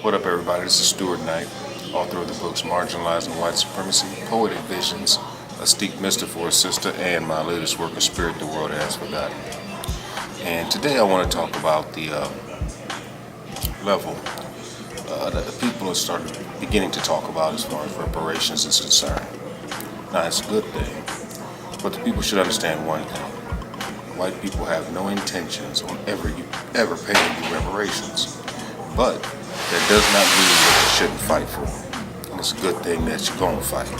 What up, everybody? This is Stuart Knight, author of the books Marginalizing White Supremacy, Poetic Visions, A Steep Mister for a Sister, and my latest work, A Spirit the World Has Forgotten. And today I want to talk about the level that the people are beginning to talk about as far as reparations is concerned. Now, it's a good thing, but the people should understand one thing. White people have no intentions on ever paying you reparations. But that does not mean that you shouldn't fight for them. And it's a good thing that you're going to fight.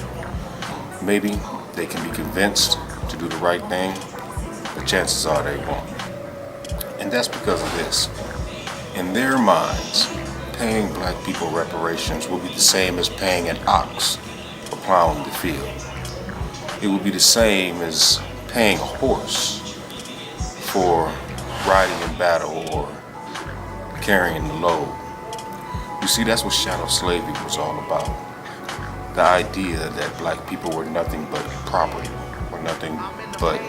Maybe they can be convinced to do the right thing, but chances are they won't. And that's because of this. In their minds, paying black people reparations will be the same as paying an ox for plowing the field. It will be the same as paying a horse for riding in battle or carrying the load. You see, that's what chattel slavery was all about. The idea that black people were nothing but property, were nothing but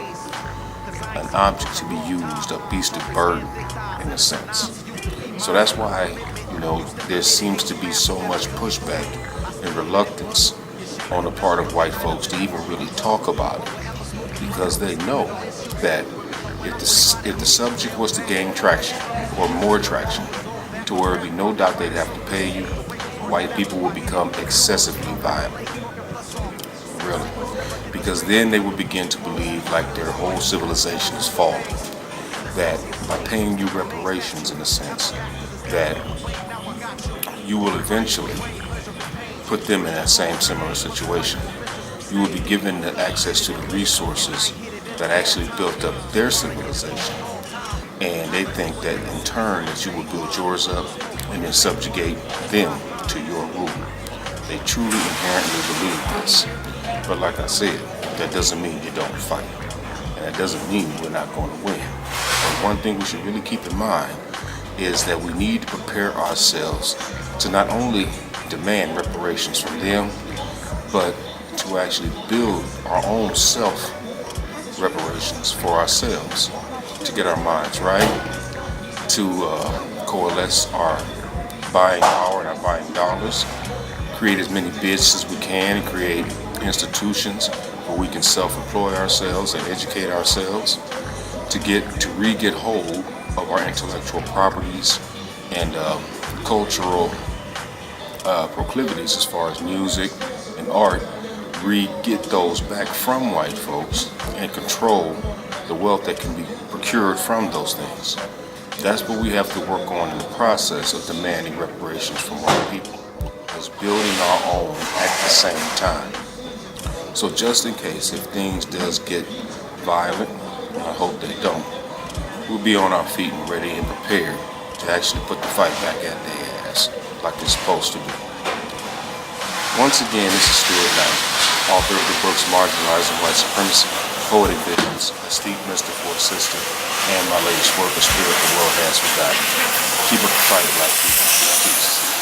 an object to be used, a beast of burden, in a sense. So that's why, there seems to be so much pushback and reluctance on the part of white folks to even really talk about it, because they know that if the subject was to gain traction or more traction, to where it'd be no doubt they'd have to pay you, white people will become excessively violent. Really. Because then they will begin to believe like their whole civilization is falling. That by paying you reparations, in a sense, that you will eventually put them in that same similar situation. You will be given the access to the resources that actually built up their civilization. And they think that in turn that you will build yours up and then subjugate them to your rule. They truly inherently believe this. But like I said, that doesn't mean you don't fight. And that doesn't mean we're not going to win. But one thing we should really keep in mind is that we need to prepare ourselves to not only demand reparations from them, but to actually build our own self-reparations for ourselves, to get our minds right, to coalesce our buying power and our buying dollars, create as many businesses as we can, and create institutions where we can self-employ ourselves and educate ourselves to re-get hold of our intellectual properties and cultural proclivities as far as music and art, re-get those back from white folks and control the wealth that can be procured from those things. That's what we have to work on in the process of demanding reparations from white people, is building our own at the same time. So just in case if things does get violent, and I hope they don't, we'll be on our feet and ready and prepared to actually put the fight back at their ass like it's supposed to be. Once again, this is Stuart Knight, author of the books Marginalizing White Supremacy, Poetic Visions, A Steep Mister for a Sister, and my latest work, A Spirit the World Has Forgotten. Keep up the fight, black people. Peace.